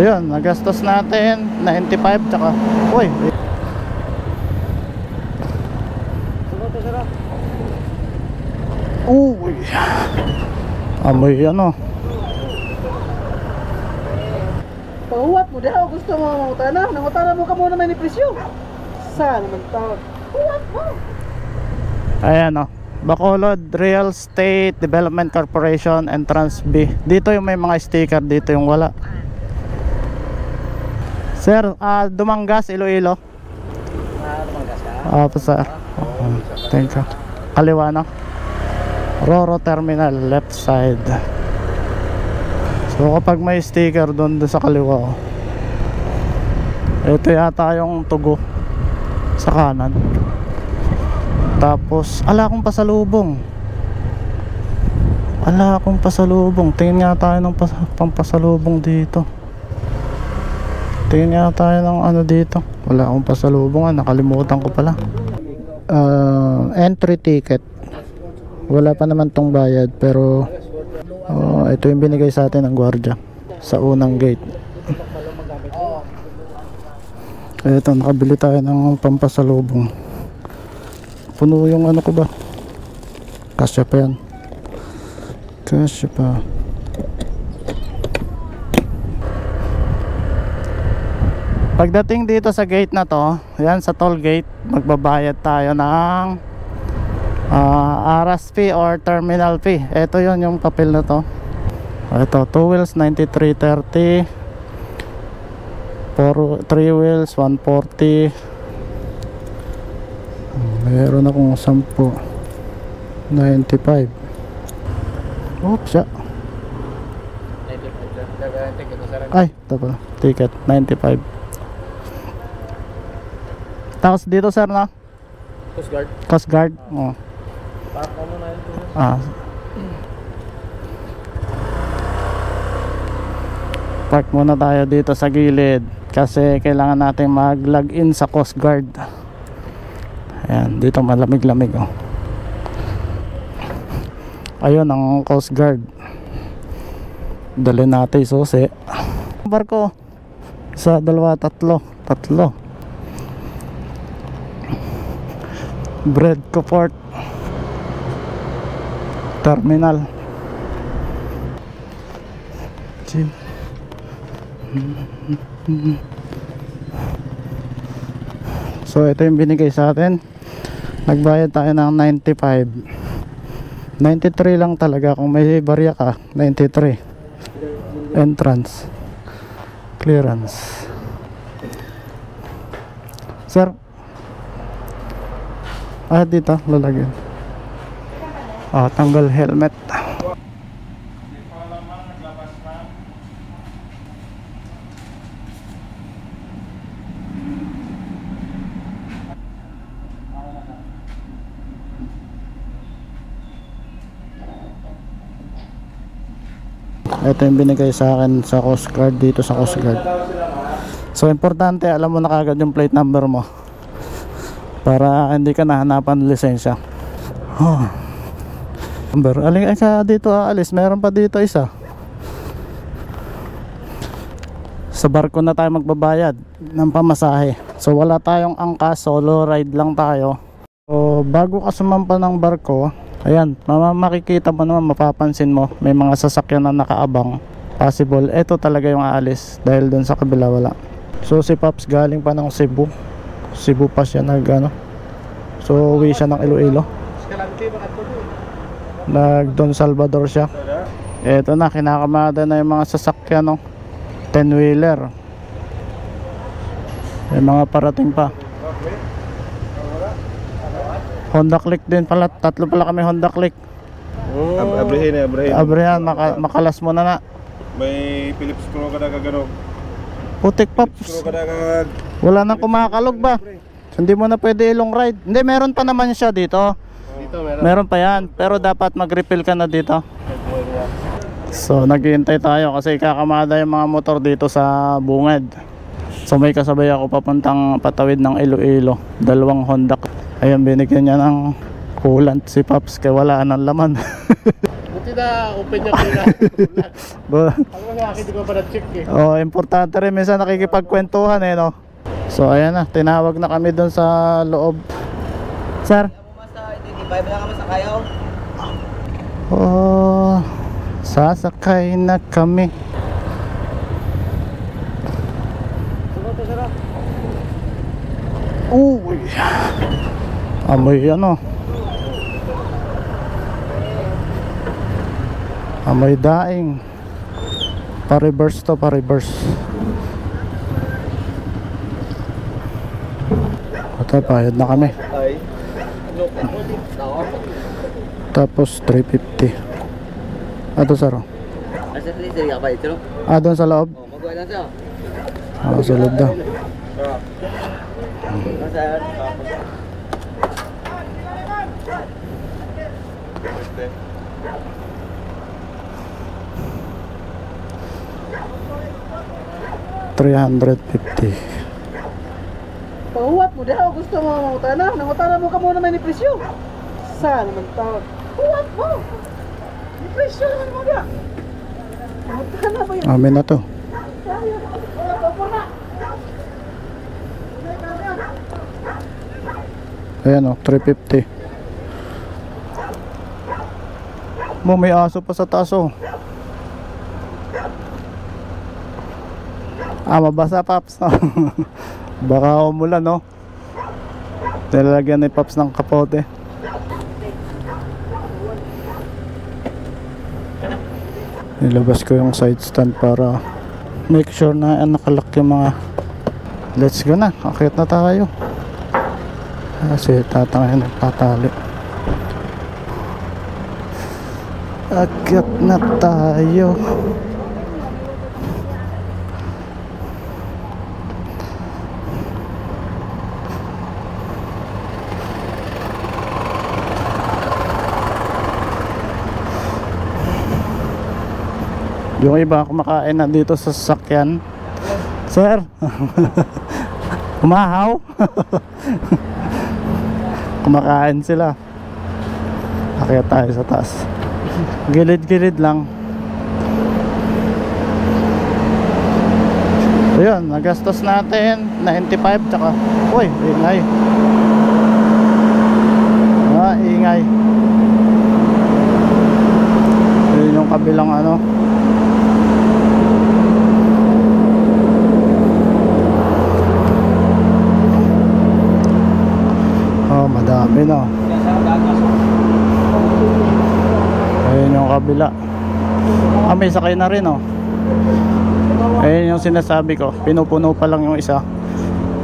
So yun, nagastos natin 95 tsaka uy, uy, amoy ano. Pahuwat mo daw, gusto mo mangutana? Nangutana mo ka muna may presyo. Saan naman tawag? Huwat mo. Ayan o, Bacolod Real Estate Development Corporation, Entrance B. Dito yung may mga sticker, dito yung wala. Sir, Dumangas, Iloilo. Dumanggas ka? Opo sir. Thank you. Kaliwa no? Roro Terminal, left side. So kapag may sticker doon sa kaliwa, ito yata yung tugo sa kanan. Tapos ala akong pasalubong. Tingin nga tayo ng pampasalubong dito. Tingin nga tayo ng ano dito. Wala akong pasalubong, nakalimutan ko pala. Entry ticket. Wala pa naman tong bayad, pero ito yung binigay sa atin ng gwardiya sa unang gate. Ito, nakabili tayo ng pampasalubong. Puno yung ano ko ba? Kasya pa yan. Kasya pa. Pagdating dito sa gate na to, yan sa toll gate, magbabayad tayo ng Aras fee or terminal fee. Ito yon yung papel na to. Ito, 2 wheels 93.30, 3 wheels 140. Meron akong 10 95. Oops, ya. Ay, ito pala, ticket 95. Tapos dito sir na Coast Guard. Coast Guard. Oh. Park mo muna yun. Park muna tayo dito sa gilid kasi kailangan natin mag-login sa Coast Guard. Ayan, dito malamig-lamig oh. Ayun ang Coast Guard. Dali natin susi. Barko. Isa, dalawa, tatlo. Bredco Port Terminal. So ito yung binigay sa atin. Nagbayad tayo ng 95. 93 lang talaga kung may barya ka. 93. Entrance clearance. Sir, dito lalagyan. Tanggal helmet. Ito yung binigay sa akin sa Coast Guard, dito sa Coast Guard. So importante, alam mo na kagad yung plate number mo para hindi ka nahanapan ng lisensya. Number, aling ay ka dito aalis, meron pa dito isa. Sa barko na tayo magbabayad ng pamasahe. So wala tayong angkas, solo ride lang tayo. So bago ka sumampa ng barko, ayan, makikita mo naman, mapapansin mo may mga sasakyan na nakaabang. Possible ito talaga yung aalis dahil dun sa kabila wala. So si Pops galing pa ng Cebu pa siya so uwi siya ng Iloilo, Don Salvador siya. Eto na, kinakamada na yung mga sasakyan 10-wheeler. May mga parating pa. Honda Click din pala, tatlo pala kami Honda Click. Abrihan, makalas mo na. May Philips screw ka na kagano. Putik Pops, wala nang kumakalog ba? Hindi mo na pwede ilong ride. Hindi, meron pa naman siya dito. Meron pa yan, pero dapat mag-refill ka na dito. So naghihintay tayo kasi kakamada yung mga motor dito sa bungad. So may kasabay ako papuntang patawid ng Iloilo, dalawang Honda. Ayan, binigyan niya ng coolant si Pops kaya wala nang laman. Buti hindi na open niya kanina. Ako nga akin, hindi ko pa na-check eh. Oh, importante rin minsan nakikipagkwentuhan eh, no? So ayan na, tinawag na kami doon sa loob. Sir? Oh, sasakay na kami. Uy, amoy ano, amoy daing. Pa-reverse to, pa-reverse. Ito, bayad na kami. Tapos 350. Ito sir. Doon sa loob. Sa loob daw. $350. Pahuwat mo, di ako gusto mo mangutana. Nangutana mo ka muna may ni presyo. Saan naman tawag? Huwag mo! Ni presyo naman mo niya. Mangutana ba yun? Amin na to. Ayan o, 350. Mo, may aso pa sa taas o. Mabasa Paps. Baka umulan no. Nilalagyan ni Paps ng kapote. Nilabas ko yung side stand para make sure na nakalock yung mga. Let's go na, akit na tayo. Kasi tatangayin ng patali. Akit na tayo. Yung iba kumakain na dito sa sasakyan. Sir, umahaw. Kumakain sila. Akyat tayo sa taas. Gilid-gilid lang. Ayun, nagastos natin 95 tsaka, uy, ingay. Ingay. Ayun yung kabilang ano. Madami na. Ayun yung kabila. May sakay na rin oh. Ayun yung sinasabi ko, pinupuno pa lang yung isa.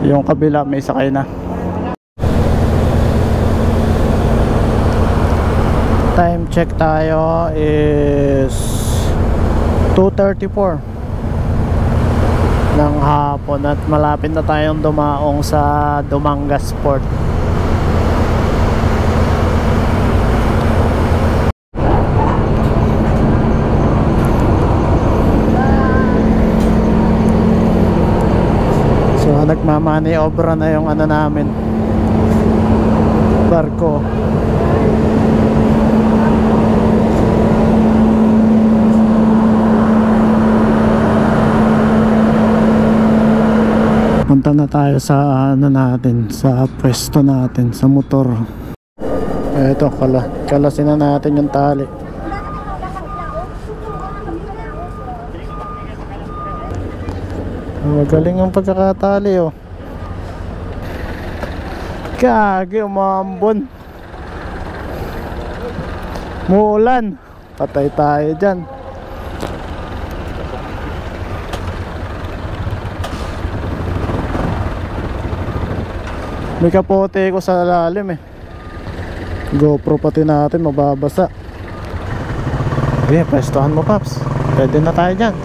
Yung kabila may sakay na. Time check tayo is 2:34 ng hapon at malapit na tayong dumaong sa Dumangas Port. Nagmamaniobra na yung ano namin, barko. Punta na tayo sa ano natin, sa pwesto natin, sa motor. Eto, kalasin na natin yung tali. Magaling yung pagkakatali oh. Kage, umambon. Muulan. Patay tayo dyan. May kapote ko sa lalim eh. GoPro pati natin mababasa. Okay, pwestohan mo Paps. Pwede na tayo dyan.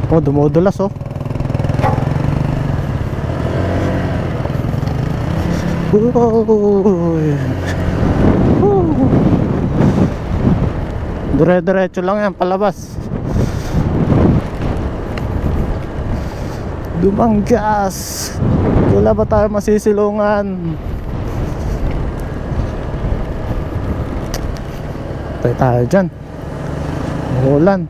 Oh, dumudulas oh. Dire-diretso lang yan palabas. Dumanggas. Wala ba tayo masisilungan? Tayo dyan. Ulan.